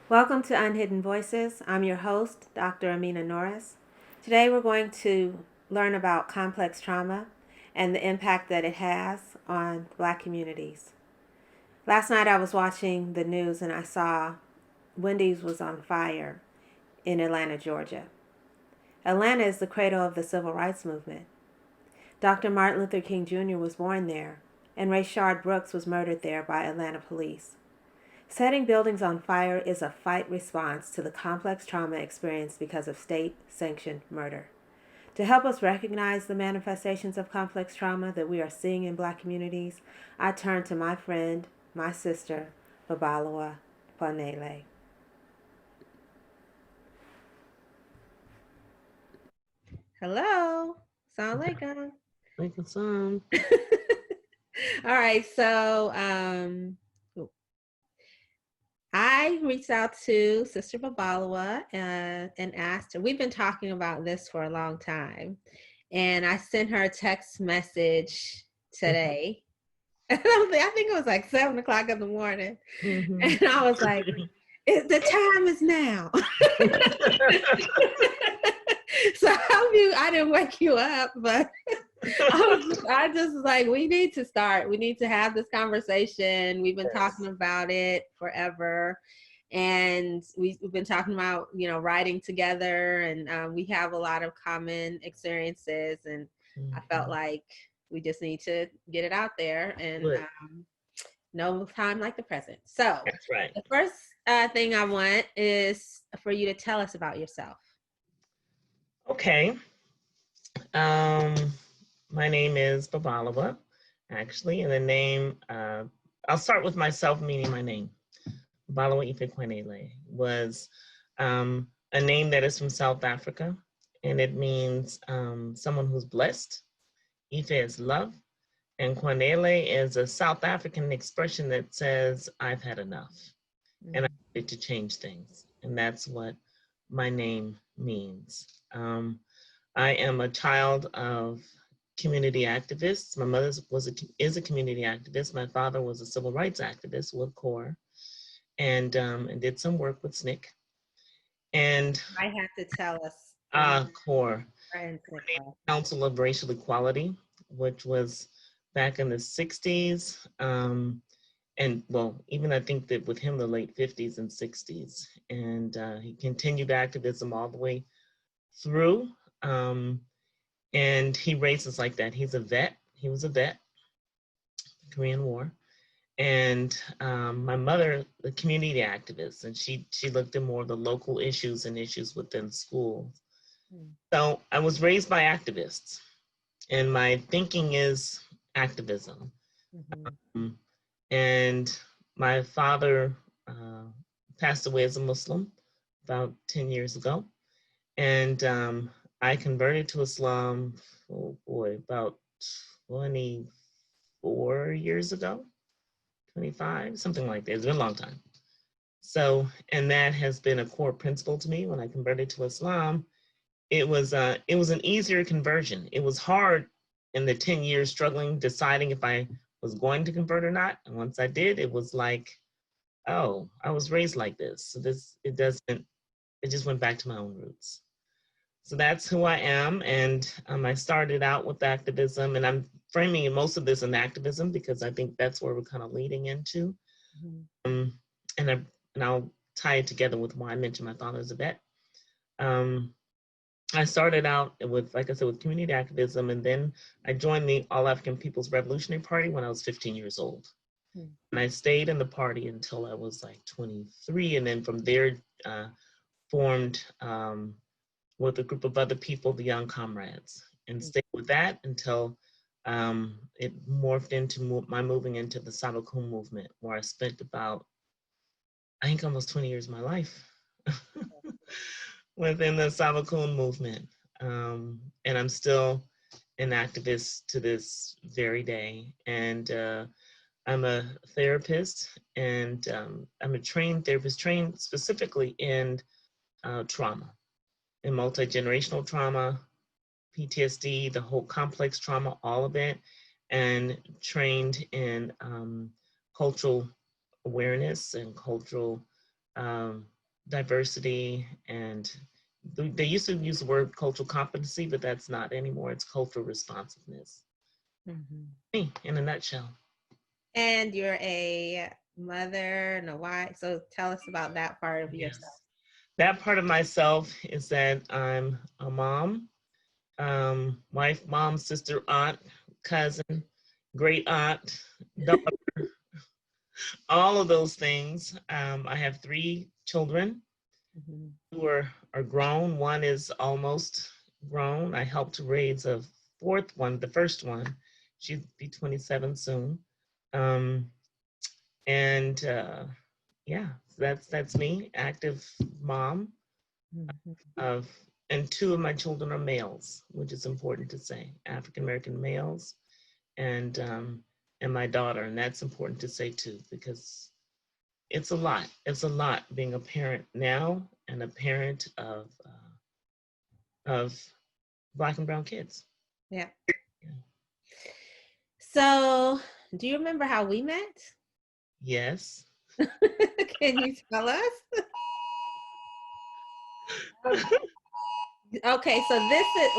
Welcome to UnHidden Voices. I'm your host, Dr. Amina Norris. Today we're going to learn about complex trauma and the impact that it has on Black communities. Last night I was watching the news and I saw Wendy's was on fire in Atlanta, Georgia. Atlanta is the cradle of the civil rights movement. Dr. Martin Luther King Jr. was born there, and Rayshard Brooks was murdered there by Atlanta police. Setting buildings on fire is a fight response to the complex trauma experienced because of state-sanctioned murder. To help us recognize the manifestations of complex trauma that we are seeing in Black communities, I turn to my friend, my sister, Babalwa Kwanele. Hello. Sound like Like a song. All right, so I reached out to Sister Babalwa and asked her. We've been talking about this for a long time, and I sent her a text message today. I think it was like 7 o'clock in the morning, and I was like, "The time is now." So I hope I didn't wake you up, but I just was like, we need to start. We need to have this conversation. We've been talking about it forever. And we've been talking about, writing together, and we have a lot of common experiences. And I felt like we just need to get it out there, and no time like the present. So That's right. the first thing I want is for you to tell us about yourself. Okay. Um, my name is Babalwa, actually, and the name, I'll start with myself, meaning my name. Babalwa Kwanele was a name that is from South Africa, and it means someone who's blessed. Ife is love, and Kwanele is a South African expression that says, I've had enough, and I need to change things. And that's what my name means. I am a child of community activists. My mother is a community activist. My father was a civil rights activist with CORE, and did some work with SNCC. And I have to tell us. CORE, Council of Racial Equality, which was back in the 60s. And well, even I think that with him, the late 50s and 60s. And he continued activism all the way through. And he races like that. He's a vet. He was a vet, Korean War. And my mother, the community activist, and she looked at more of the local issues and issues within schools. So I was raised by activists, and my thinking is activism. And my father passed away as a Muslim about 10 years ago. And I converted to Islam, about 24 years ago, 25, something like that. It's been a long time. So, and that has been a core principle to me when I converted to Islam. It was an easier conversion. It was hard in the 10 years struggling, deciding if I was going to convert or not. And once I did, it was like, oh, I was raised like this. So it just went back to my own roots. So that's who I am. And I started out with activism, and I'm framing most of this in activism because I think that's where we're kind of leading into. And I'll tie it together with why I mentioned my father as a vet. I started out with, like I said, with community activism, and then I joined the All African People's Revolutionary Party when I was 15 years old. And I stayed in the party until I was like 23, and then from there formed with a group of other people, the Young Comrades, and stayed with that until it morphed into my moving into the Sabakum movement, where I spent about, I think, almost 20 years of my life within the Sabakum movement. And I'm still an activist to this very day. And I'm a therapist, and I'm a trained therapist, trained specifically in trauma, in multi-generational trauma, PTSD, the whole complex trauma, all of it, and trained in cultural awareness and cultural diversity, and they used to use the word cultural competency, but that's not anymore. It's cultural responsiveness. Me, in a nutshell. And you're a mother and a wife. So tell us about that part of Yes. yourself. That part of myself is that I'm a mom, wife, mom, sister, aunt, cousin, great aunt, daughter, all of those things. I have 3 children who are grown. One is almost grown. I helped to raise a 4th one, the first one. She'll be 27 soon. And yeah, that's me, active mom of, and 2 of my children are males, which is important to say, African American males, and my daughter, and that's important to say too, because it's a lot. It's a lot being a parent now and a parent of Black and brown kids. Yeah. So, do you remember how we met? Yes. Can you tell us? Okay, so this is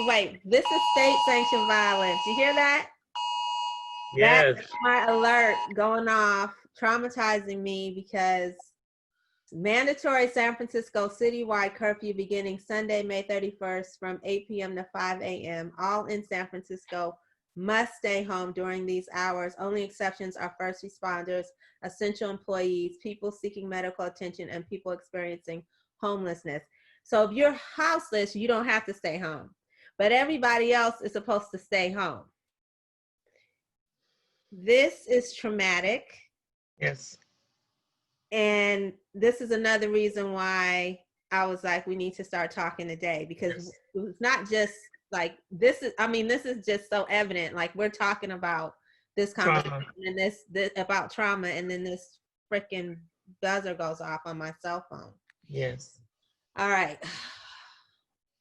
state-sanctioned violence. You hear that? Yes. That's my alert going off, traumatizing me because mandatory San Francisco citywide curfew beginning Sunday, May 31st from 8 p.m. to 5 a.m. All in San Francisco must stay home during these hours. Only exceptions are first responders, essential employees, people seeking medical attention, and people experiencing homelessness. So if you're houseless, you don't have to stay home. But everybody else is supposed to stay home. This is traumatic. Yes. And this is another reason why I was like, we need to start talking today, because it's not just like, this is just so evident. Like, we're talking about this conversation and this about trauma, and then this freaking buzzer goes off on my cell phone. Yes. All right.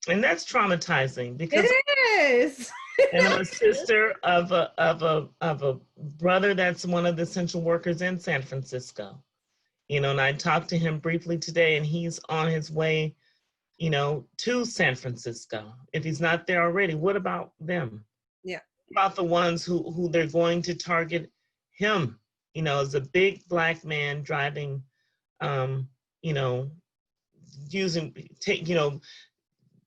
And that's traumatizing because it is. And I'm a sister of a brother that's one of the essential workers in San Francisco. You know, and I talked to him briefly today, and he's on his way, you know, to San Francisco. If he's not there already, what about them? Yeah. What about the ones who they're going to target him, you know, as a big Black man driving, you know,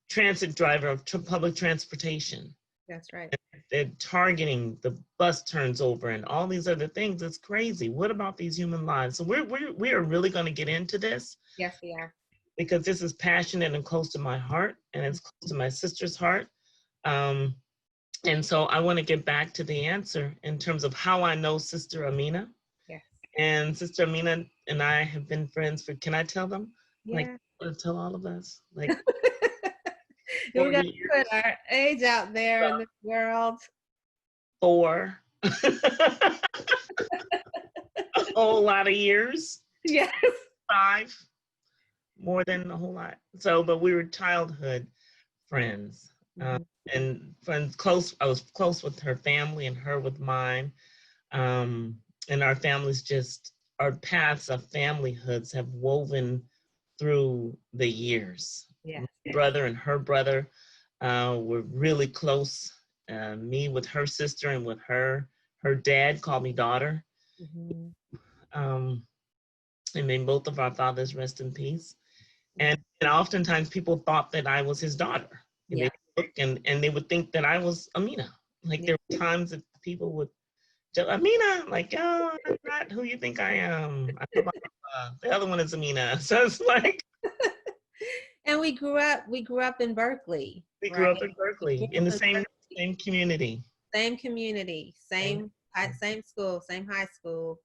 transit driver of public transportation. That's right. They're targeting, the bus turns over, and all these other things. It's crazy. What about these human lives? So we are really going to get into this. Yes, we are. Because this is passionate and close to my heart, and it's close to my sister's heart. And so I want to get back to the answer in terms of how I know Sister Amina. Yes. And Sister Amina and I have been friends for, can I tell them? Yeah. Like, tell all of us? Like, we're going to put our age out there in the world. 4. A whole lot of years. Yes. 5. More than a whole lot. So, but we were childhood friends. And friends close. I was close with her family and her with mine. And our families just, our paths of familyhoods have woven through the years. Yeah. My brother and her brother were really close. Me with her sister, and with her dad called me daughter. And then both of our fathers rest in peace. And oftentimes people thought that I was his daughter. And they would look and they would think that I was Amina. Like, there were times that people would tell Amina, like, oh, I'm not who you think I am. The other one is Amina. So it's like. And we grew up in Berkeley. We grew up in Berkeley, in the same community. Same community, same school, same high school.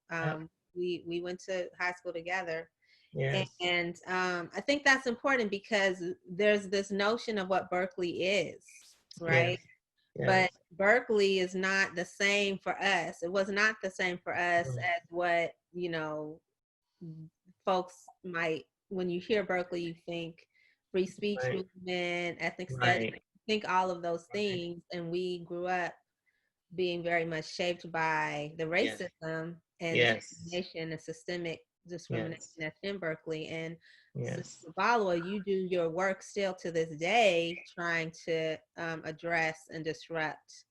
We went to high school together. Yes. And I think that's important, because there's this notion of what Berkeley is, right? Yes. But Berkeley is not the same for us. It was not the same for us as what, you know, folks might, when you hear Berkeley, you think free speech movement, ethnic studies, think all of those things. And we grew up being very much shaped by the racism and discrimination and systemic discrimination Yes. that's in Berkeley. And Sister Yes. Babalwa, you do your work still to this day trying to address and disrupt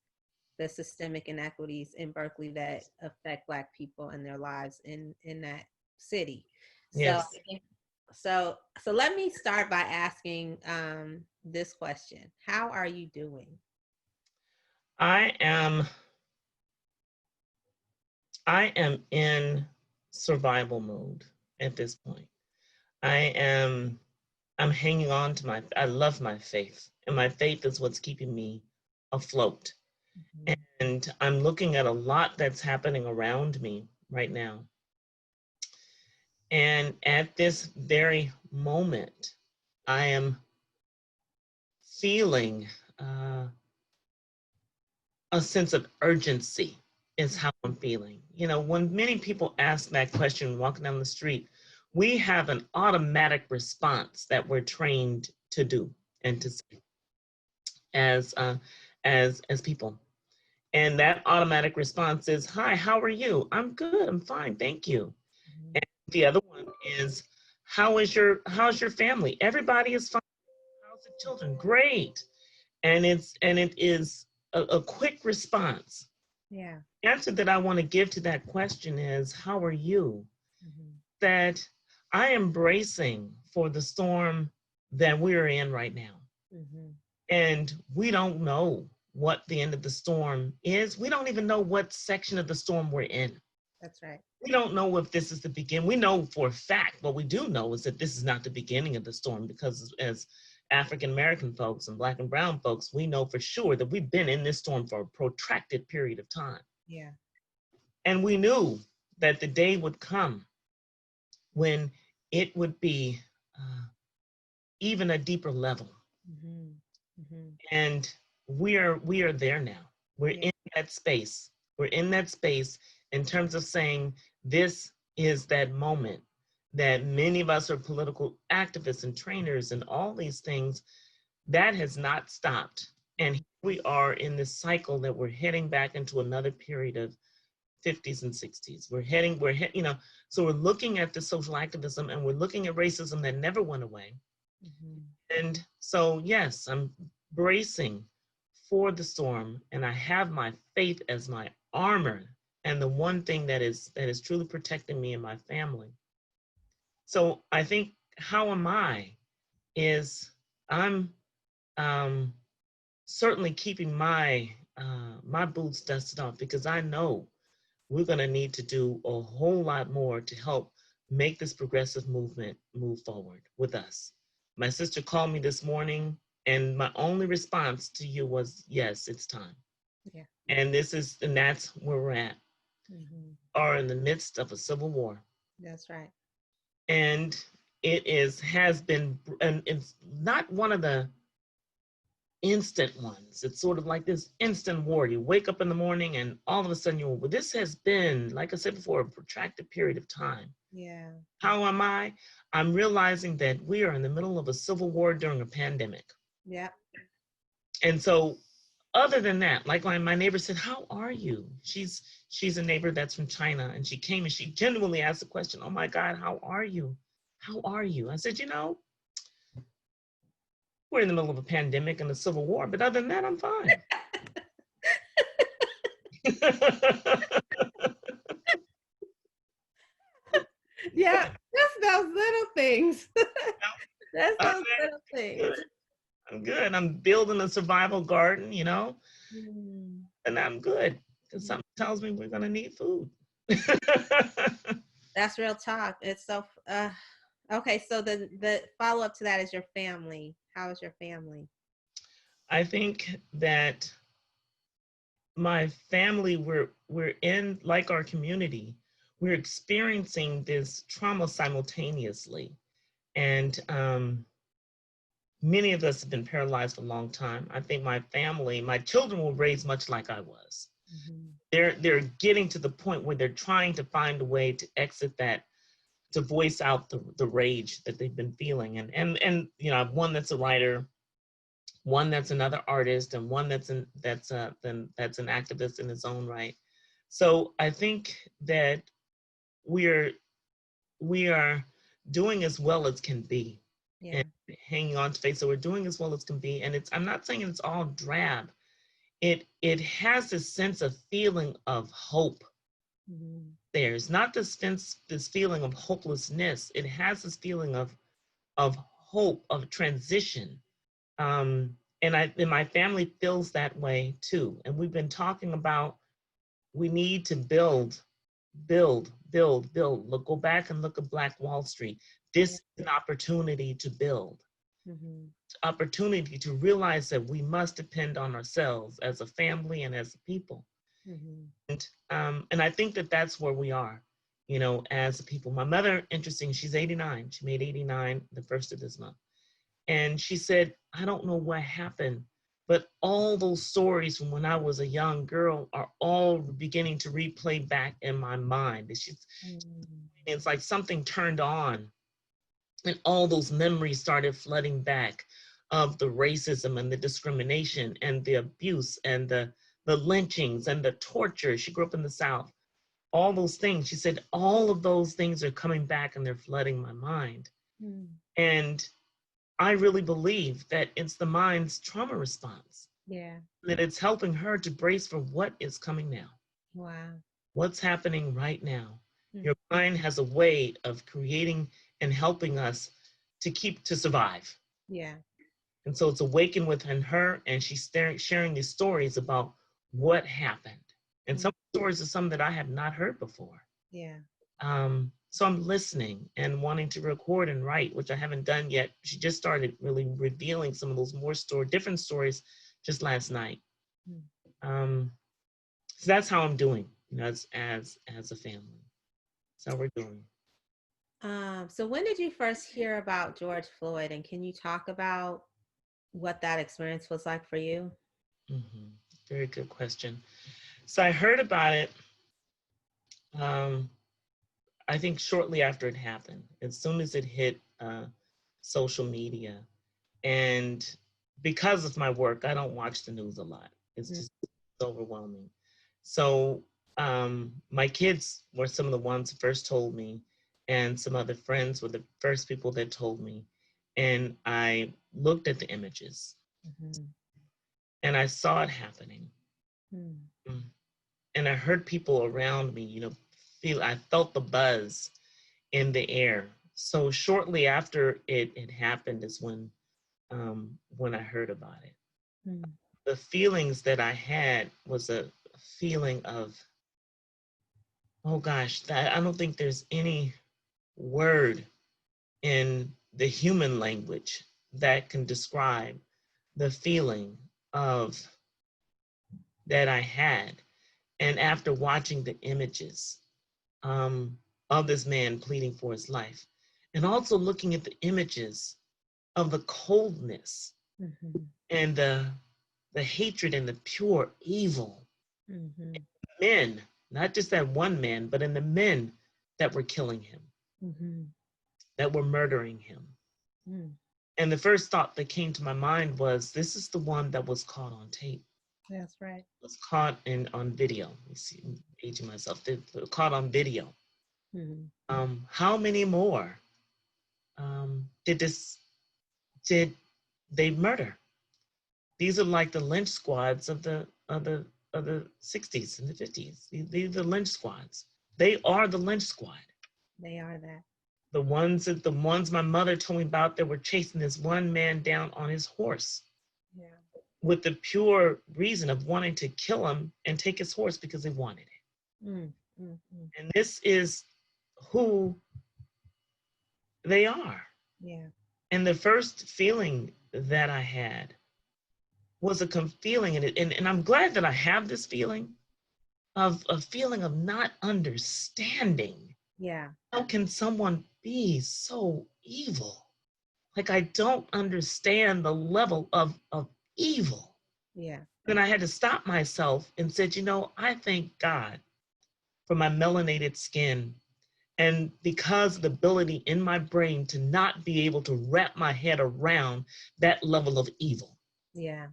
the systemic inequities in Berkeley that affect Black people and their lives in that city. So Yes. so let me start by asking this question: how are you doing? I am I am in survival mode at this point. I am I'm hanging on to I love my faith, and my faith is what's keeping me afloat. Mm-hmm. And I'm looking at a lot that's happening around me right now. And at this very moment, I am feeling a sense of urgency is how I'm feeling. You know, when many people ask that question walking down the street, we have an automatic response that we're trained to do and to say as as people. And that automatic response is, "Hi, how are you?" "I'm good. I'm fine. Thank you." Mm-hmm. And the other one is, how's your family?" "Everybody is fine." "How's the children?" "Great." And it is a quick response. Yeah. The answer that I want to give to that question is, how are you? Mm-hmm. That I am bracing for the storm that we're in right now. Mm-hmm. And we don't know what the end of the storm is. We don't even know what section of the storm we're in. That's right. We don't know if this is the beginning. We know for a fact, what we do know is that this is not the beginning of the storm, because as African American folks and Black and brown folks, we know for sure that we've been in this storm for a protracted period of time. Yeah. And we knew that the day would come when it would be even a deeper level. Mm-hmm. Mm-hmm. And we are there now. We're Yeah. in that space. We're in that space in terms of saying this is that moment that many of us are political activists and trainers and all these things. That has not stopped. And here we are in this cycle that we're heading back into another period of 50s and 60s. So we're looking at the social activism, and we're looking at racism that never went away. Mm-hmm. And so, yes, I'm bracing for the storm, and I have my faith as my armor and the one thing that is truly protecting me and my family. So I think, how am I is I'm um, certainly keeping my boots dusted off, because I know we're going to need to do a whole lot more to help make this progressive movement move forward with us. My sister called me this morning, and my only response to you was, yes, it's time. Yeah. And that's where we're at, Mm-hmm. are in the midst of a civil war. That's right. And has been, and it's not one of the instant ones. It's sort of like this instant war. You wake up in the morning and all of a sudden well, this has been, like I said before, a protracted period of time. Yeah. How am I? I'm realizing that we are in the middle of a civil war during a pandemic. Yeah. And so, other than that, like my neighbor said, "How are you?" She's a neighbor that's from China, and she came and she genuinely asked the question, "Oh my God, how are you? How are you?" I said, we're in the middle of a pandemic and a civil war, but other than that, I'm fine. Yeah. That's those little things. That's I'm those little things. good. I'm good. I'm building a survival garden, Mm. and I'm good, because something tells me we're going to need food. That's real talk. It's so okay. So the follow up to that is your family. How is your family? I think that my family, we're in, like our community, we're experiencing this trauma simultaneously. And many of us have been paralyzed a long time. I think my children were raised much like I was. Mm-hmm. They're getting to the point where they're trying to find a way to exit that, to voice out the rage that they've been feeling. And I have one that's a writer, one that's another artist, and one that's an activist in his own right. So I think that we're we are doing as well as can be, Yeah. and hanging on to faith. So we're doing as well as can be. And I'm not saying it's all drab. It has this sense of feeling of hope. There's not this feeling of hopelessness. It has this feeling of hope, of transition. And my family feels that way too. And we've been talking about, we need to build. Look, go back and look at Black Wall Street. This is an opportunity to build. Opportunity to realize that we must depend on ourselves as a family and as a people. And I think that that's where we are, you know, as a people. My mother, interesting, she's 89. She made 89 the first of this month. And she said, I don't know what happened, but all those stories from when I was a young girl are all beginning to replay back in my mind. It's like something turned on, and all those memories started flooding back of the racism and the discrimination and the abuse and the lynchings and the torture. She grew up in the South. All those things, she said, all of those things are coming back and they're flooding my mind. And I really believe that it's the mind's trauma response. Yeah. That it's helping her to brace for what is coming now. Wow. What's happening right now. Your mind has a way of creating and helping us to survive. Yeah. And so it's awakened within her, and she's sharing these stories about what happened. And some stories are some that I have not heard before. Yeah. So I'm listening and wanting to record and write, which I haven't done yet. She just started really revealing some of those different stories just last night. So that's how I'm doing, you know, as a family. That's how we're doing. So when did you first hear about George Floyd, and can you talk about what that experience was like for you? Very good question. So I heard about it, I think shortly after it happened, as soon as it hit social media. And because of my work, I don't watch the news a lot. It's just overwhelming. So my kids were some of the ones who first told me, and some other friends were the first people that told me. And I looked at the images and I saw it happening. And I heard people around me, you know, I felt the buzz in the air. So shortly after it happened is when I heard about it. The feelings that I had was a feeling of, oh gosh, I don't think there's any word in the human language that can describe the feeling of that I had. And after watching the images of this man pleading for his life, and also looking at the images of the coldness and the hatred and the pure evil men, not just that one man, but in the men that were killing him, that were murdering him. And the first thought that came to my mind was, this is the one that was caught on tape. That's right. Was caught on video. You see, I'm aging myself. They were caught on video. How many more did they murder? These are like the lynch squads of the 60s and the 50s. These are the lynch squads. They are the lynch squad. They are that. The ones my mother told me about that were chasing this one man down on his horse. Yeah. With the pure reason of wanting to kill him and take his horse because they wanted it. And this is who they are. Yeah. And the first feeling that I had was a feeling, and I'm glad that I have this feeling of a feeling of not understanding. Yeah. How can someone be so evil? Like, I don't understand the level of evil. Yeah. Then I had to stop myself and said, you know, I thank God for my melanated skin. And because of the ability in my brain to not be able to wrap my head around that level of evil. Yeah.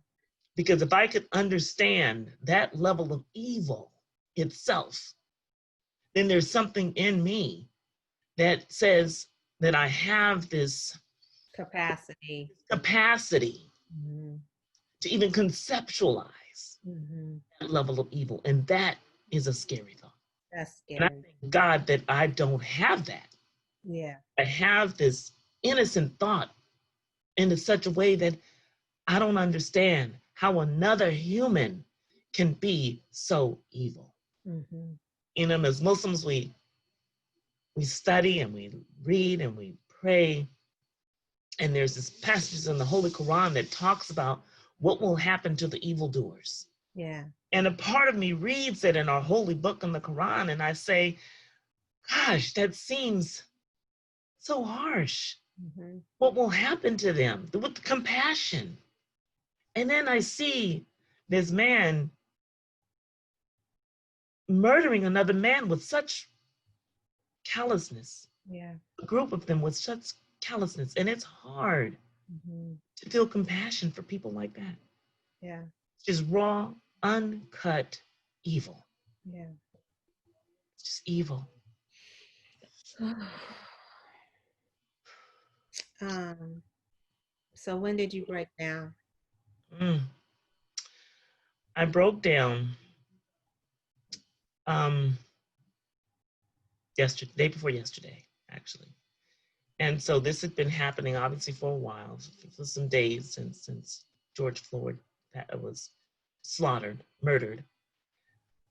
Because if I could understand that level of evil itself, then there's something in me that says that I have this Capacity. capacity Mm-hmm. to even conceptualize Mm-hmm. that level of evil. And that is a scary thought. That's And I scary. thank God that I don't have that. Yeah. I have this innocent thought in such a way that I don't understand how another human can be so evil. Mm-hmm. You know, as Muslims, we study and we read and we pray. And there's this passages in the Holy Quran that talks about what will happen to the evildoers. Yeah. And a part of me reads it in our holy book in the Quran, and I say, gosh, that seems so harsh. Mm-hmm. What will happen to them with the compassion? And then I see this man murdering another man with such callousness, Yeah. a group of them with such callousness. And it's hard Mm-hmm. to feel compassion for people like that. Yeah. It's just raw, uncut evil. Yeah. It's just evil. So when did you break down? Mm. I broke down yesterday, day before yesterday, actually. And so this had been happening obviously for a while, for some days since George Floyd was slaughtered, murdered.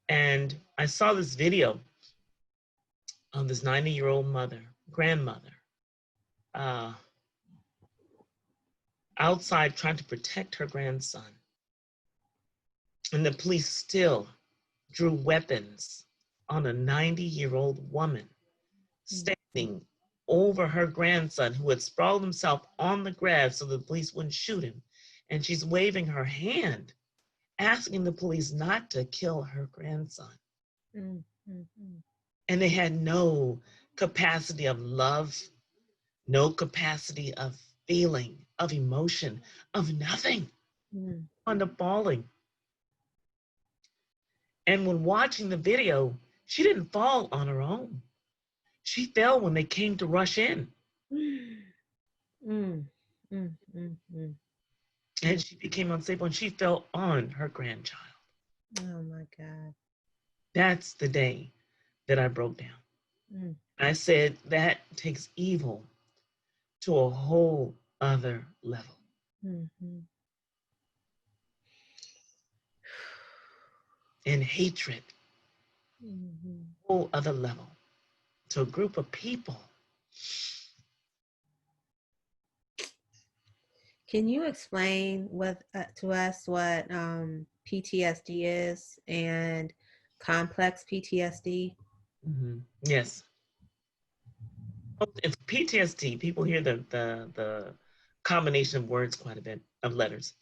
And I saw this video of this 90-year-old grandmother, uh, outside trying to protect her grandson. And the police still drew weapons on a 90-year-old woman standing over her grandson who had sprawled himself on the grass so the police wouldn't shoot him. And she's waving her hand, asking the police not to kill her grandson. Mm-hmm. And they had no capacity of love, no capacity of feeling, of emotion, of nothing on the falling. And when watching the video, she didn't fall on her own. She fell when they came to rush in. And she became unstable and she fell on her grandchild. Oh my God. That's the day that I broke down. I said that takes evil to a whole other level. And hatred, whole other level to a group of people. Can you explain to us what PTSD is and complex PTSD? Yes. It's PTSD. People hear the combination of words quite a bit, of letters.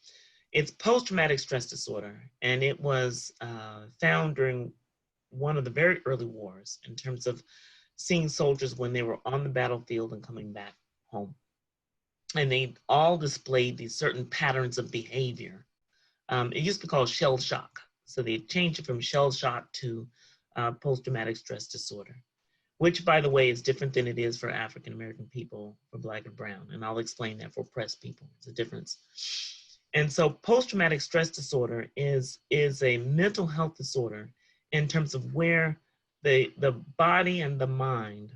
It's post-traumatic stress disorder, and it was found during one of the very early wars in terms of seeing soldiers when they were on the battlefield and coming back home. And they all displayed these certain patterns of behavior. It used to be called shell shock. So they changed it from shell shock to post-traumatic stress disorder, which, by the way, is different than it is for African-American people, for Black and Brown. And I'll explain that for oppressed people. It's a difference. And so post-traumatic stress disorder is a mental health disorder in terms of where the body and the mind,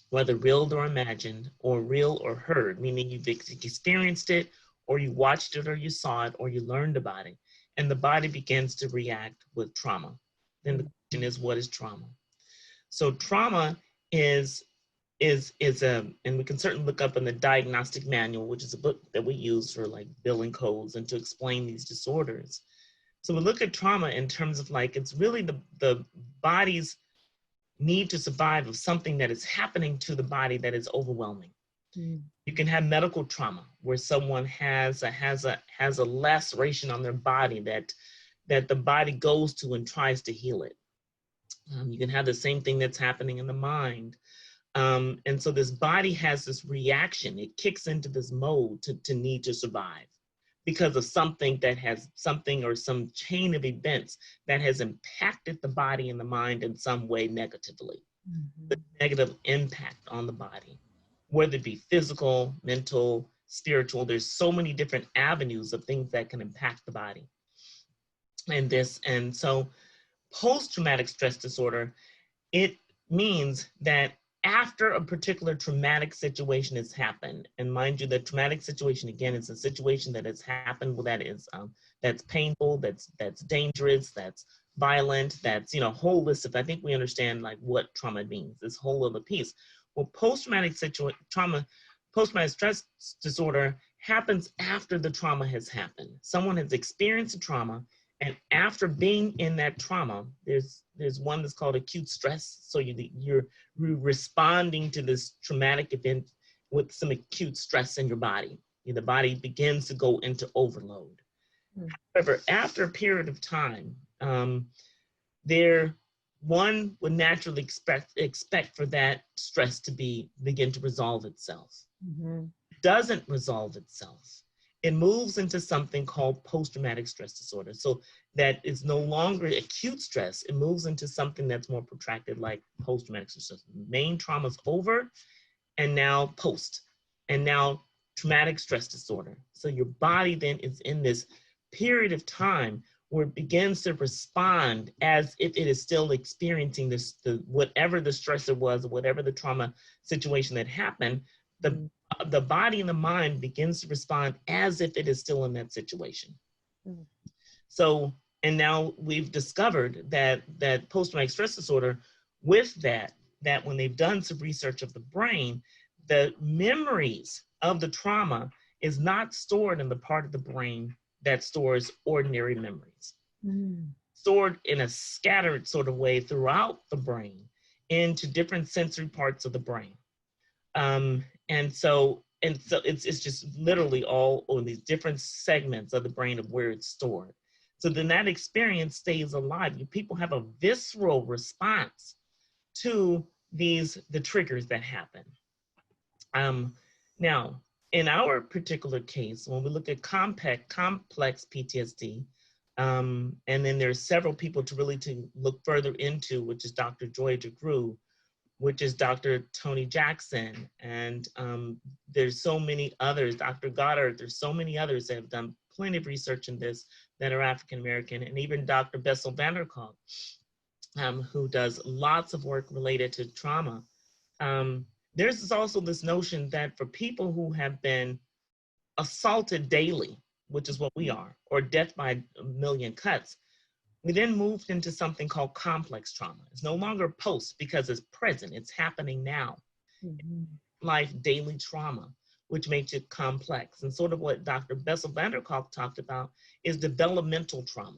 whether real or imagined, or real or heard, meaning you've experienced it, or you watched it, or you saw it, or you learned about it, and the body begins to react with trauma. Then the question is, what is trauma? So trauma is and we can certainly look up in the diagnostic manual, which is a book that we use for like billing codes and to explain these disorders. So we look at trauma in terms of like, it's really the body's need to survive of something that is happening to the body that is overwhelming. You can have medical trauma where someone has a laceration on their body that the body goes to and tries to heal it. You can have the same thing that's happening in the mind. And so this body has this reaction. It kicks into this mode to need to survive because of something or some chain of events that has impacted the body and the mind in some way negatively. the negative impact on the body, whether it be physical, mental, spiritual. There's so many different avenues of things that can impact the body. And so post-traumatic stress disorder, it means that after a particular traumatic situation has happened, and mind you, the traumatic situation again is a situation that has happened that is that's painful, that's dangerous, that's violent, that's whole list of. I think we understand like what trauma means. This whole other piece. Well, post-traumatic stress disorder happens after the trauma has happened. Someone has experienced a trauma. And after being in that trauma, there's one that's called acute stress. So you're responding to this traumatic event with some acute stress in your body. The body begins to go into overload. However, after a period of time, one would naturally expect for that stress to begin to resolve itself. It doesn't resolve itself. It moves into something called post-traumatic stress disorder. So that is no longer acute stress. It moves into something that's more protracted, like post-traumatic stress disorder. Main trauma is over, and now post, and now traumatic stress disorder. So your body then is in this period of time where it begins to respond as if it is still experiencing whatever the stressor was, whatever the trauma situation that happened. The body and the mind begins to respond as if it is still in that situation. So, and now we've discovered that post-traumatic stress disorder, with that when they've done some research of the brain, the memories of the trauma is not stored in the part of the brain that stores ordinary memories. Stored in a scattered sort of way throughout the brain into different sensory parts of the brain. And so it's just literally all on these different segments of the brain of where it's stored. So then that experience stays alive. People have a visceral response to the triggers that happen. Now, in our particular case, when we look at complex PTSD, and then there's several people to look further into, which is Dr. Joy DeGruy, which is Dr. Tony Jackson, and there's so many others, Dr. Goddard, there's so many others that have done plenty of research in this that are African-American, and even Dr. Bessel van der Kolk, who does lots of work related to trauma. There's also this notion that for people who have been assaulted daily, which is what we are, or death by a million cuts, we then moved into something called complex trauma. It's no longer post because it's present, it's happening now. Life daily trauma, which makes it complex. And sort of what Dr. Bessel van der Kolk talked about is developmental trauma,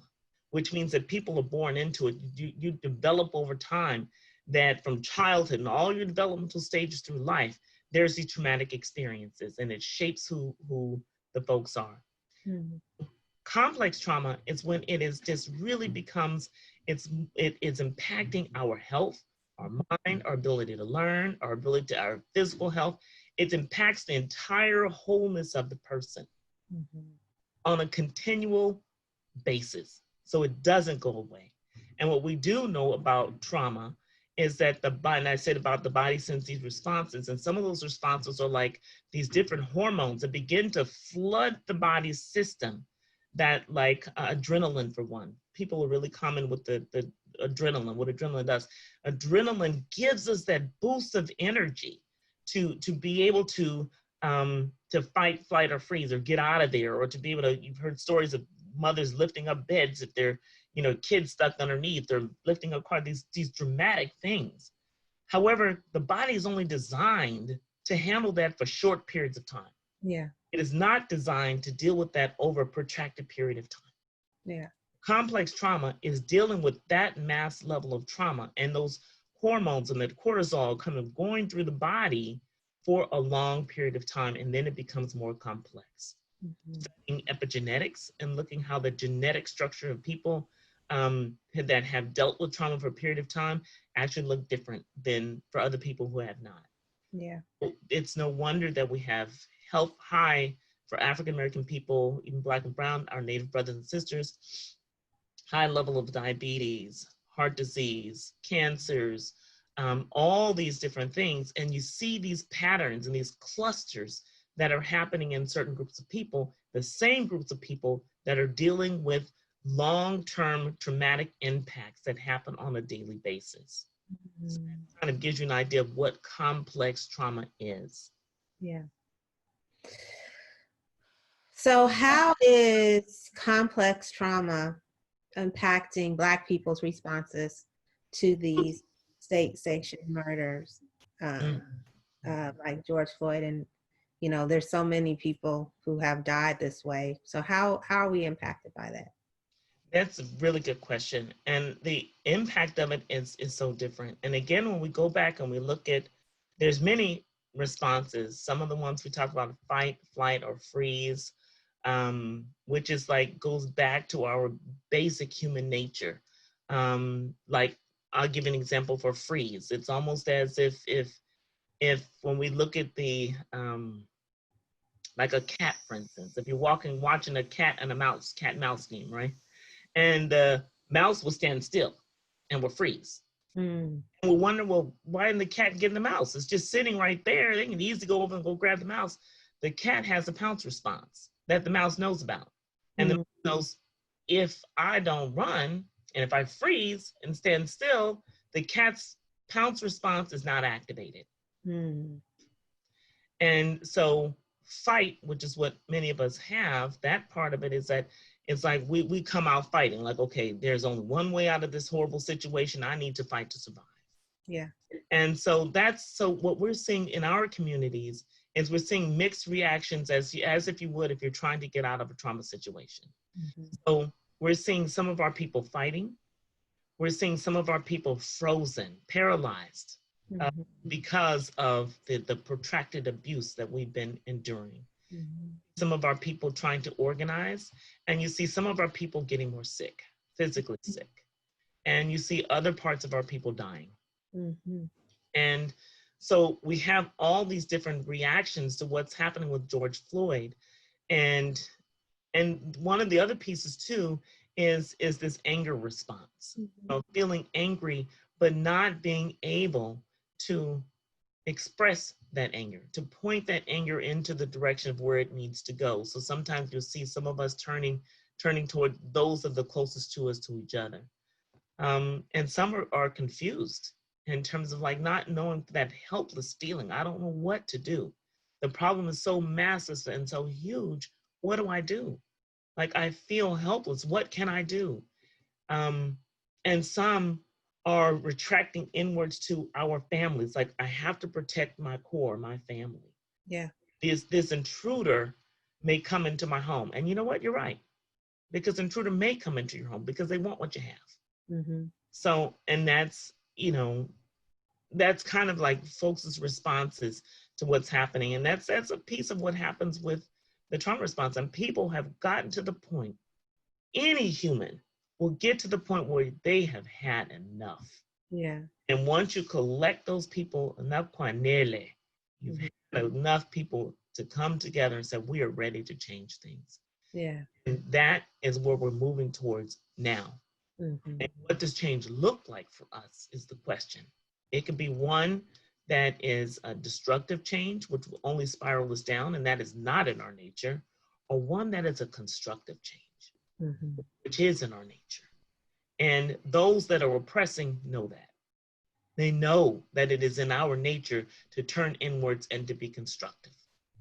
which means that people are born into it. You develop over time, that from childhood and all your developmental stages through life, there's these traumatic experiences, and it shapes who the folks are. Complex trauma is when it is just really becomes, it is impacting our health, our mind, our ability to learn, our physical health. It impacts the entire wholeness of the person on a continual basis. So it doesn't go away. And what we do know about trauma is that the body, and I said about the body sends these responses, and some of those responses are like these different hormones that begin to flood the body's system, that like adrenaline for one. People are really common with the adrenaline, what adrenaline does. Adrenaline gives us that boost of energy to be able to fight, flight, or freeze, or get out of there, or to be able to, you've heard stories of mothers lifting up beds if they're, kids stuck underneath, they're lifting up car, these dramatic things. However, the body is only designed to handle that for short periods of time. Yeah. It is not designed to deal with that over a protracted period of time. Yeah. Complex trauma is dealing with that mass level of trauma and those hormones and that cortisol kind of going through the body for a long period of time, and then it becomes more complex. Studying epigenetics and looking how the genetic structure of people that have dealt with trauma for a period of time actually look different than for other people who have not. Yeah. It's no wonder that we have health high for African-American people, even Black and Brown, our Native brothers and sisters, high level of diabetes, heart disease, cancers, all these different things. And you see these patterns and these clusters that are happening in certain groups of people, the same groups of people that are dealing with long-term traumatic impacts that happen on a daily basis. So that kind of gives you an idea of what complex trauma is. Yeah. So how is complex trauma impacting Black people's responses to these state-sanctioned murders, like George Floyd? And, you know, there's so many people who have died this way. So how are we impacted by that? That's a really good question. And the impact of it is so different. And again, when we go back and we look at, there's many responses. Some of the ones we talk about, fight, flight, or freeze, which is like, goes back to our basic human nature. Like, I'll give an example for freeze. It's almost as if when we look at the, like a cat, for instance, if you're watching a cat and a mouse, cat and mouse game, right? And the mouse will stand still and will freeze. And we'll wonder, well, why didn't the cat get the mouse? It's just sitting right there. They can easily go over and go grab the mouse. The cat has a pounce response that the mouse knows about. And the mouse knows, if I don't run and if I freeze and stand still, the cat's pounce response is not activated. And so fight, which is what many of us have, that part of it is that it's like we come out fighting, like, okay, there's only one way out of this horrible situation. I need to fight to survive. Yeah. And so what we're seeing in our communities is we're seeing mixed reactions as if you would if you're trying to get out of a trauma situation. So we're seeing some of our people fighting. We're seeing some of our people frozen, paralyzed, because of the protracted abuse that we've been enduring. Some of our people trying to organize, and you see some of our people getting more sick, physically sick, and you see other parts of our people dying. And so we have all these different reactions to what's happening with George Floyd. And one of the other pieces too is this anger response, feeling angry, but not being able to express that anger, to point that anger into the direction of where it needs to go. So sometimes you'll see some of us turning toward those of the closest to us, to each other. And some are confused in terms of like not knowing, that helpless feeling. I don't know what to do. The problem is so massive and so huge. What do I do? Like, I feel helpless. What can I do? And some are retracting inwards to our families. Like, I have to protect my core, my family. Yeah. This intruder may come into my home. And you know what? You're right. Because intruder may come into your home because they want what you have. So, and that's, you know, that's kind of like folks' responses to what's happening. And that's a piece of what happens with the trauma response. And people have gotten to the point, any human will get to the point where they have had enough. Yeah. And once you collect those people, enough Kwanele, you've had enough people to come together and say, we are ready to change things. Yeah. And that is where we're moving towards now. And what does change look like for us is the question. It could be one that is a destructive change, which will only spiral us down, and that is not in our nature, or one that is a constructive change, which is in our nature. And those that are oppressing know that. They know that it is in our nature to turn inwards and to be constructive.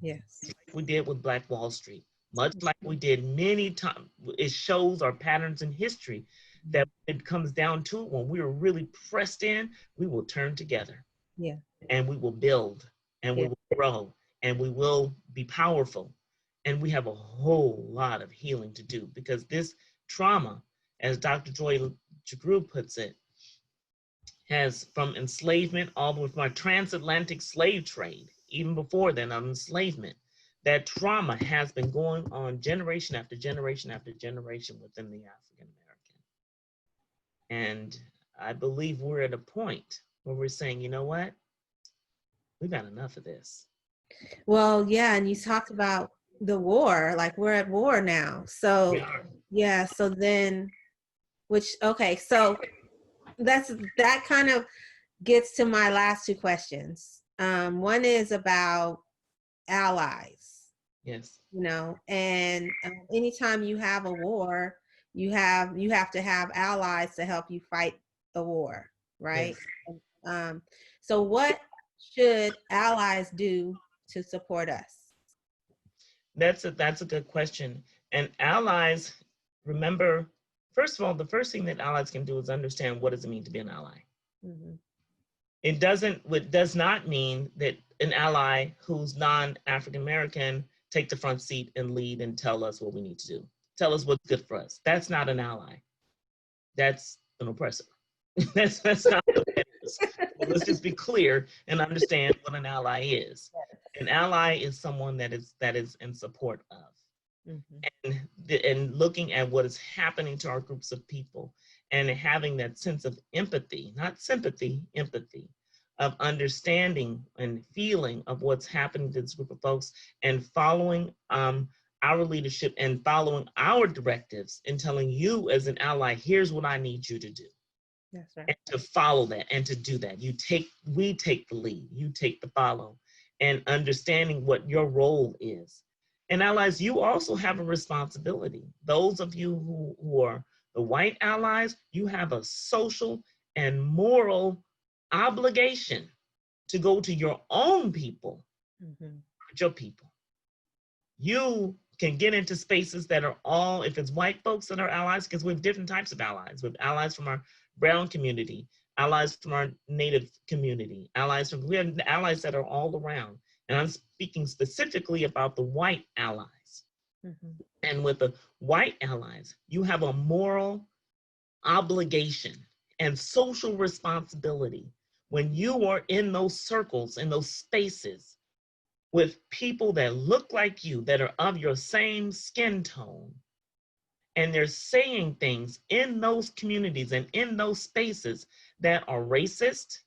Yes. Like we did with Black Wall Street, much like we did many times. It shows our patterns in history that it comes down to it. When we are really pressed in, we will turn together. Yeah. And we will build, and we will grow, and we will be powerful. And we have a whole lot of healing to do, because this trauma, as Dr. Joy DeGruy puts it, has, from enslavement all the way from our transatlantic slave trade, even before then, enslavement, that trauma has been going on generation after generation after generation within the African American. And I believe we're at a point where we're saying, you know what? We've had enough of this. Well, yeah, and you talked about the war, like we're at war now. So, yeah, so then, okay, so that kind of gets to my last two questions. One is about allies, Yes. you know, and anytime you have a war, you have to have allies to help you fight the war, right? Yes. Um, so what should allies do to support us? That's a good question. And allies, remember, first of all, the first thing that allies can do is understand what does it mean to be an ally. Mm-hmm. It does not mean that an ally who's non-African American take the front seat and lead and tell us what we need to do. Tell us what's good for us. That's not an ally. That's an oppressor. that's not what that is. So let's just be clear and understand what an ally is. An ally is someone that is in support of. Mm-hmm. And looking at what is happening to our groups of people and having that sense of empathy, not sympathy, empathy, of understanding and feeling of what's happening to this group of folks and following our leadership and following our directives and telling you as an ally, here's what I need you to do. That's right. And to follow that and to do that. We take the lead, you take the follow, and understanding what your role is. And allies, you also have a responsibility. Those of you who are the white allies, you have a social and moral obligation to go to your own people, your people. You can get into spaces that are all, if it's white folks that are allies, because we have different types of allies. We have allies from our brown community, allies from our native community, we have allies that are all around. And I'm speaking specifically about the white allies. Mm-hmm. And with the white allies, you have a moral obligation and social responsibility when you are in those circles, in those spaces, with people that look like you, that are of your same skin tone, and they're saying things in those communities and in those spaces that are racist,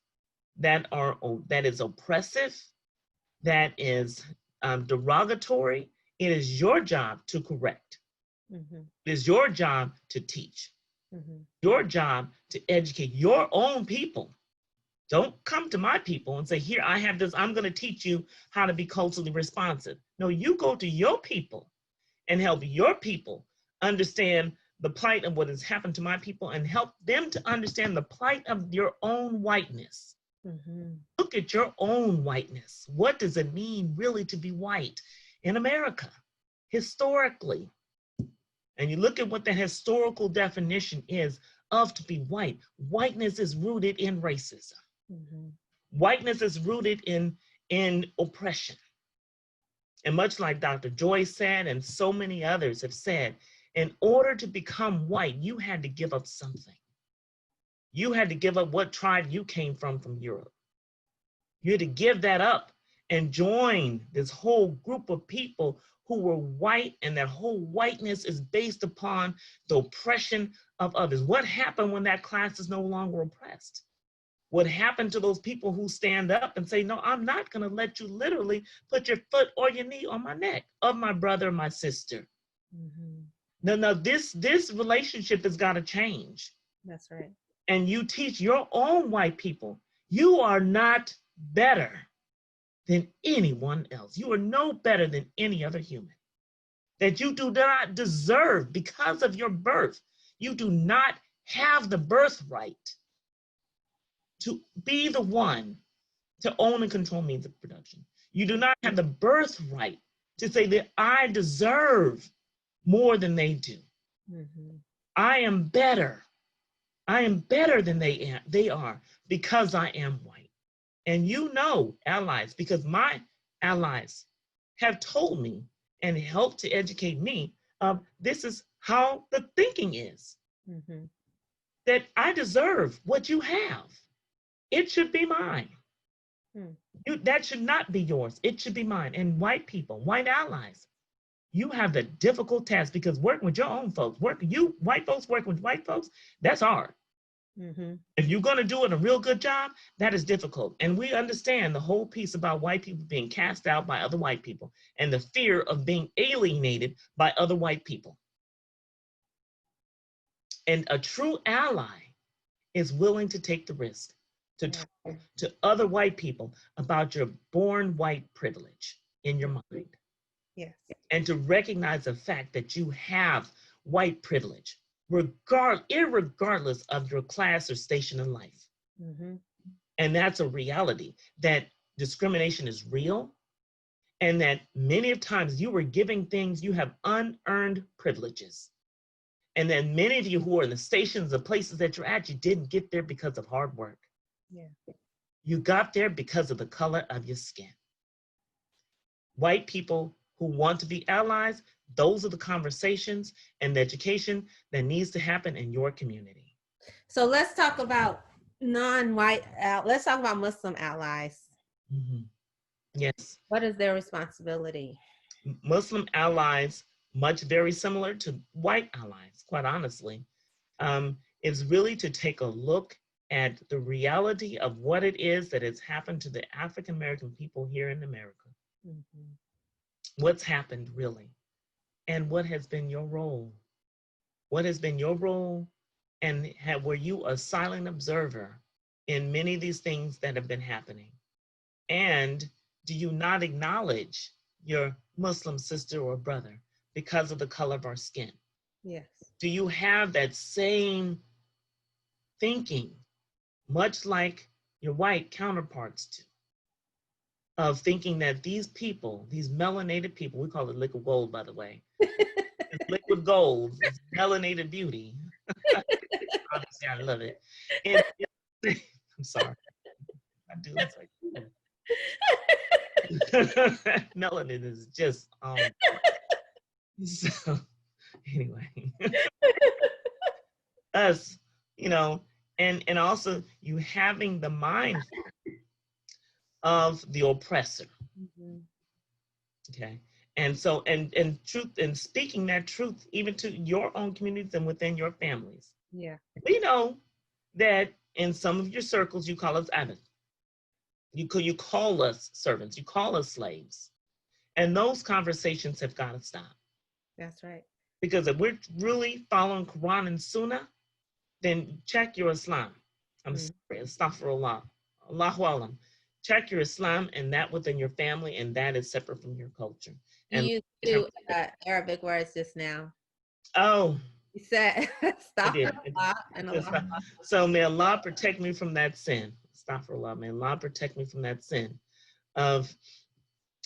that is oppressive, that is derogatory. It is your job to correct. Mm-hmm. It is your job to teach. Mm-hmm. Your job to educate your own people. Don't come to my people and say, here, I have this, I'm going to teach you how to be culturally responsive. No, you go to your people and help your people understand the plight of what has happened to my people and help them to understand the plight of your own whiteness. Mm-hmm. Look at your own whiteness. What does it mean really to be white in America, historically? And you look at what the historical definition is of to be white. Whiteness is rooted in racism. Mm-hmm. Whiteness is rooted in oppression. And much like Dr. Joyce said, and so many others have said, in order to become white, you had to give up something. You had to give up what tribe you came from Europe. You had to give that up and join this whole group of people who were white, and that whole whiteness is based upon the oppression of others. What happened when that class is no longer oppressed? What happened to those people who stand up and say, no, I'm not going to let you literally put your foot or your knee on my neck of my brother or my sister. Mm-hmm. No, this relationship has got to change. That's right. And you teach your own white people, you are not better than anyone else. You are no better than any other human. That you do not deserve because of your birth. You do not have the birthright to be the one to own and control means of production. You do not have the birthright to say that I deserve more than they do. Mm-hmm. I am better. I am better than they are because I am white. And you know, allies, because my allies have told me and helped to educate me, this is how the thinking is. Mm-hmm. That I deserve what you have. It should be mine. That should not be yours. It should be mine. And white people, white allies, you have the difficult task because working with your own folks, white folks working with white folks, that's hard. Mm-hmm. If you're going to do it a real good job, that is difficult. And we understand the whole piece about white people being cast out by other white people and the fear of being alienated by other white people. And a true ally is willing to take the risk to Yeah. talk to other white people about your born white privilege in your mind, Yes. and to recognize the fact that you have white privilege, irregardless of your class or station in life. Mm-hmm. And that's a reality, that discrimination is real, and that many of times you were giving things, you have unearned privileges. And then many of you who are in the stations, the places that you're at, you didn't get there because of hard work. Yeah. You got there because of the color of your skin. White people who want to be allies, those are the conversations and the education that needs to happen in your community. So let's talk about non-white, let's talk about Muslim allies. Mm-hmm. Yes. What is their responsibility? Muslim allies, much very similar to white allies, quite honestly, is really to take a look at the reality of what it is that has happened to the African American people here in America. Mm-hmm. What's happened really? And what has been your role? What has been your role? And were you a silent observer in many of these things that have been happening? And do you not acknowledge your Muslim sister or brother because of the color of our skin? Yes. Do you have that same thinking, much like your white counterparts do, of thinking that these people, these melanated people, we call it liquid gold, by the way, it's liquid gold, it's melanated beauty. Honestly, I love it. And I'm sorry, I do. It's like, melanin is just so anyway. Us, and also you having the mind of the oppressor. Mm-hmm. Okay. And so and truth, and speaking that truth even to your own communities and within your families. Yeah. We know that in some of your circles you call us abed. You call us servants, you call us slaves. And those conversations have got to stop. That's right. Because if we're really following Quran and Sunnah, then check your Islam. I'm sorry, astaghfirullah. Allahu alam. Check your Islam and that within your family, and that is separate from your culture. You And used two Arabic words just now. oh, You said stop I and did. Allah. So may Allah protect me from that sin. Astaghfirullah. May Allah protect me from that sin of,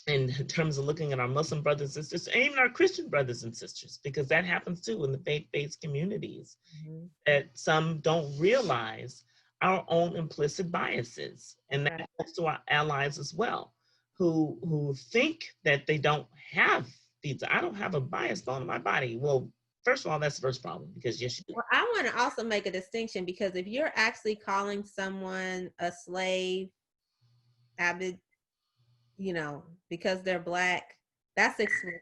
in terms of looking at our Muslim brothers and sisters, and even our Christian brothers and sisters, because that happens too in the faith-based communities, Mm-hmm. that some don't realize our own implicit biases. And that goes to our allies as well, who think that they don't have these. I don't have a bias bone in my body. Well, first of all, that's the first problem, because yes, you do. Well, I want to also make a distinction, because if you're actually calling someone a slave, abid, because they're Black, that's explicit,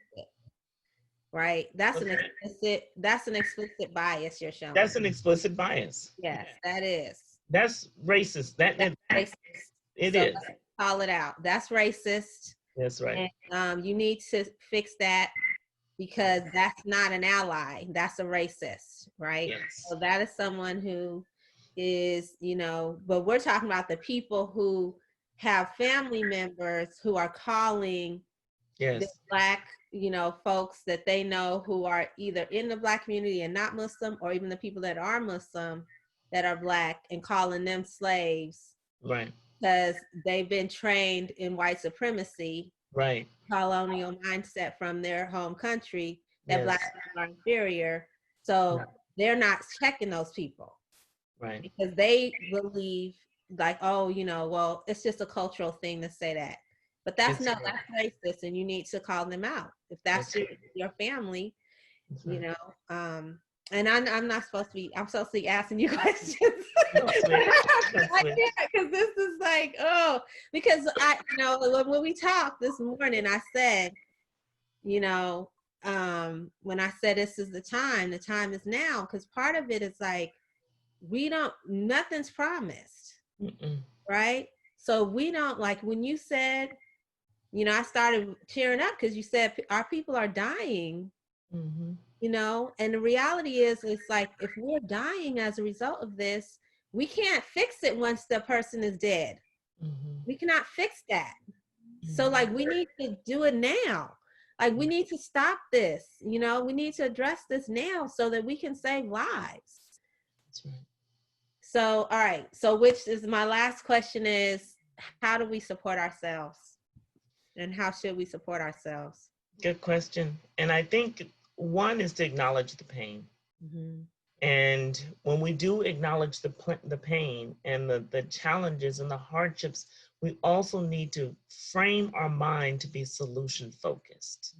right? That's an explicit bias you're showing. That's an explicit bias. Yes, that is. That's racist. That's racist. It So is. let's call it out. That's racist. That's right. And you need to fix that, because that's not an ally. That's a racist, right? Yes. So that is someone who is, but we're talking about the people who have family members who are calling the Black, folks that they know who are either in the Black community and not Muslim, or even the people that are Muslim that are Black, and calling them slaves. Right. Because they've been trained in white supremacy, right, colonial mindset from their home country, that Black people are inferior. So they're not checking those people. Right. Because they believe like, oh, well, it's just a cultural thing to say that. But that's racist, and you need to call them out. If that's your family, and I'm not supposed to be, I'm supposed to be asking you questions. I can't, because this is like, because when we talked this morning, I said, when I said this is the time is now, because part of it is like, nothing's promised. Mm-mm. Right? So we don't, like when you said, I started tearing up because you said our people are dying. Mm-hmm. And the reality is, it's like, if we're dying as a result of this, we can't fix it once the person is dead. We cannot fix that. So like we need to do it now. Like we need to stop this, you know, we need to address this now so that we can save lives. That's right. So, all right. So which is my last question is, how do we support ourselves? And how should we support ourselves? Good question. And I think one is to acknowledge the pain. And when we do acknowledge the pain and the challenges and the hardships, we also need to frame our mind to be solution focused.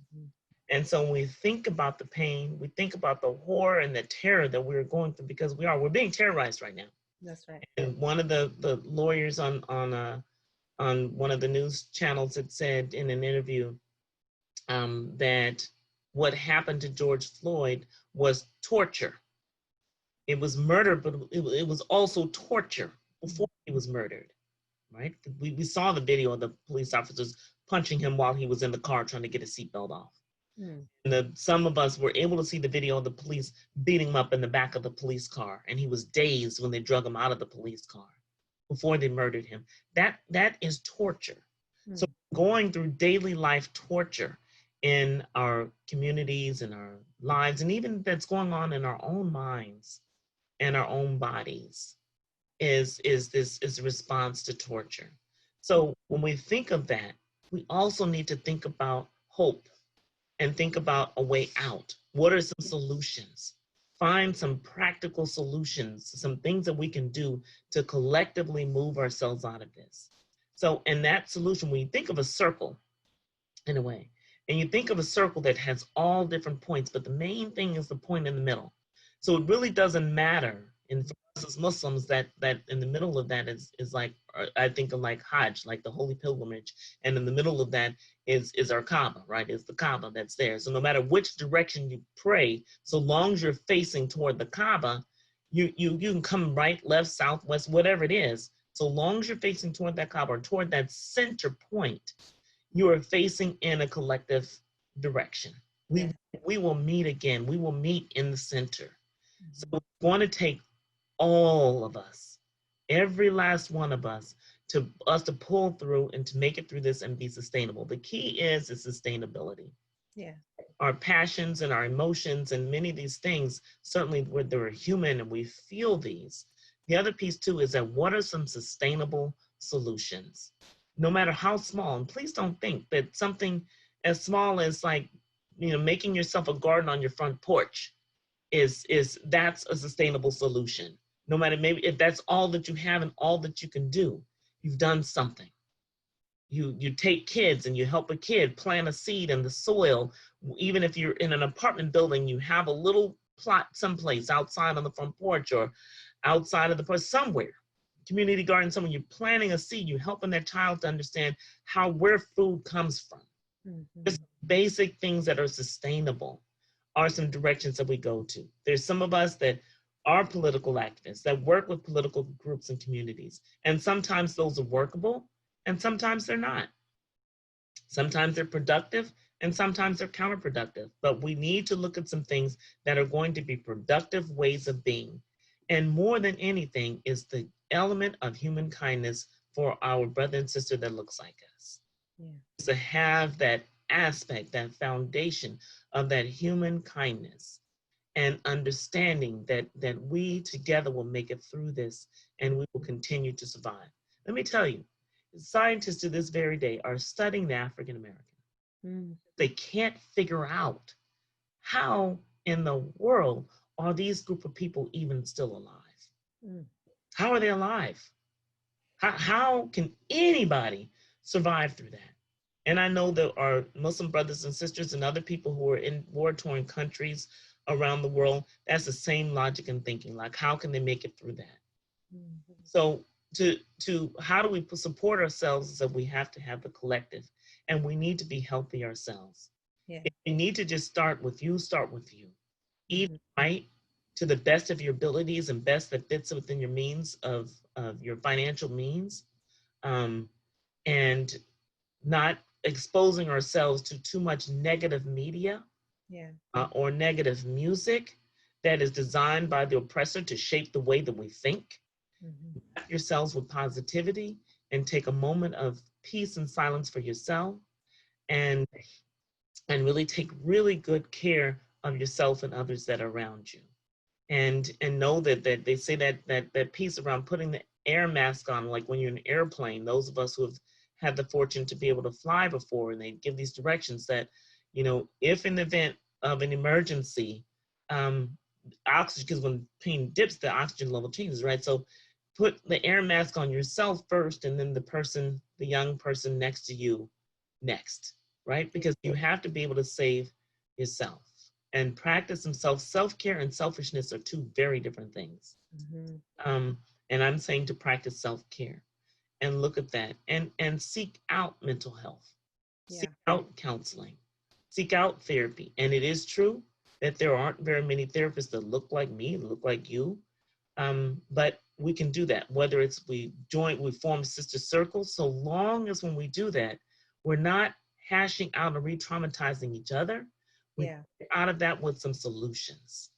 And so when we think about the pain, we think about the horror and the terror that we're going through, because we're being terrorized right now. That's right. And one of the lawyers on one of the news channels had said in an interview that what happened to George Floyd was torture. It was murder, but it was also torture before he was murdered, right? We saw the video of the police officers punching him while he was in the car trying to get his seatbelt off. And some of us were able to see the video of the police beating him up in the back of the police car, and he was dazed when they drug him out of the police car before they murdered him. That is torture. So going through daily life torture in our communities and our lives, and even that's going on in our own minds and our own bodies, is a response to torture. So when we think of that, we also need to think about hope and think about a way out. What are some solutions? Find some practical solutions, some things that we can do to collectively move ourselves out of this. So in that solution, when you think of a circle, in a way, and you think of a circle that has all different points, but the main thing is the point in the middle. So it really doesn't matter, and for us as Muslims, that in the middle of that is like, I think of like Hajj, like the holy pilgrimage, and in the middle of that is our Kaaba, right? It's the Kaaba that's there. So no matter which direction you pray, so long as you're facing toward the Kaaba, you can come right, left, south, west, whatever it is. So long as you're facing toward that Kaaba or toward that center point, you are facing in a collective direction. We will meet again. We will meet in the center. So we want to take all of us, every last one of us, to pull through and to make it through this and be sustainable. The key is sustainability. Yeah. Our passions and our emotions and many of these things, certainly they're human and we feel these. The other piece too is that what are some sustainable solutions? No matter how small, and please don't think that something as small as like, making yourself a garden on your front porch that's a sustainable solution. No matter, maybe if that's all that you have and all that you can do, you've done something. You take kids and you help a kid plant a seed in the soil. Even if you're in an apartment building, you have a little plot someplace outside on the front porch or outside of the porch somewhere. Community garden, somewhere, you're planting a seed, you're helping that child to understand where food comes from. Just basic things that are sustainable are some directions that we go to. There's some of us that are political activists that work with political groups and communities. And sometimes those are workable and sometimes they're not. Sometimes they're productive and sometimes they're counterproductive. But we need to look at some things that are going to be productive ways of being. And more than anything is the element of human kindness for our brother and sister that looks like us. To have that aspect, that foundation of that human kindness and understanding that we together will make it through this and we will continue to survive. Let me tell you, scientists to this very day are studying the African American. They can't figure out how in the world are these group of people even still alive? How are they alive? How can anybody survive through that? And I know there are Muslim brothers and sisters and other people who are in war-torn countries around the world. That's the same logic and thinking, like how can they make it through that? So to how do we support ourselves is that we have to have the collective and we need to be healthy ourselves. If we need to just start with you. Eat right to the best of your abilities and best that fits within your means of your financial means, and not exposing ourselves to too much negative media or negative music that is designed by the oppressor to shape the way that we think. Mhm. Wrap yourselves with positivity and take a moment of peace and silence for yourself, and really take really good care of yourself and others that are around you. And know that they say that piece around putting the air mask on, like when you're in an airplane, those of us who have had the fortune to be able to fly before, and they give these directions that, if in the event of an emergency, oxygen, because when pain dips, the oxygen level changes, right? So put the air mask on yourself first, and then the young person next to you next, right? Because you have to be able to save yourself and practice some self-care and selfishness are two very different things. Mhm. And I'm saying to practice self-care and look at that and seek out mental health, seek out counseling, seek out therapy. And it is true that there aren't very many therapists that look like me, look like you. But we can do that, whether it's we form sister circles, so long as when we do that, we're not hashing out and re-traumatizing each other. We get out of that with some solutions,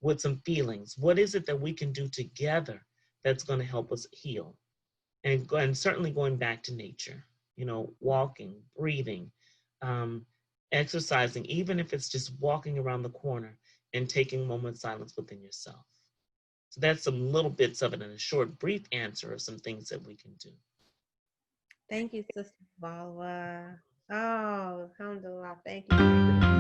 with some feelings. What is it that we can do together that's going to help us heal? And certainly going back to nature, walking, breathing, um, exercising, even if it's just walking around the corner and taking a moment of silence within yourself. So that's some little bits of it in a short, brief answer of some things that we can do. Thank you, Sister Babalwa. Oh, alhamdulillah. Thank you.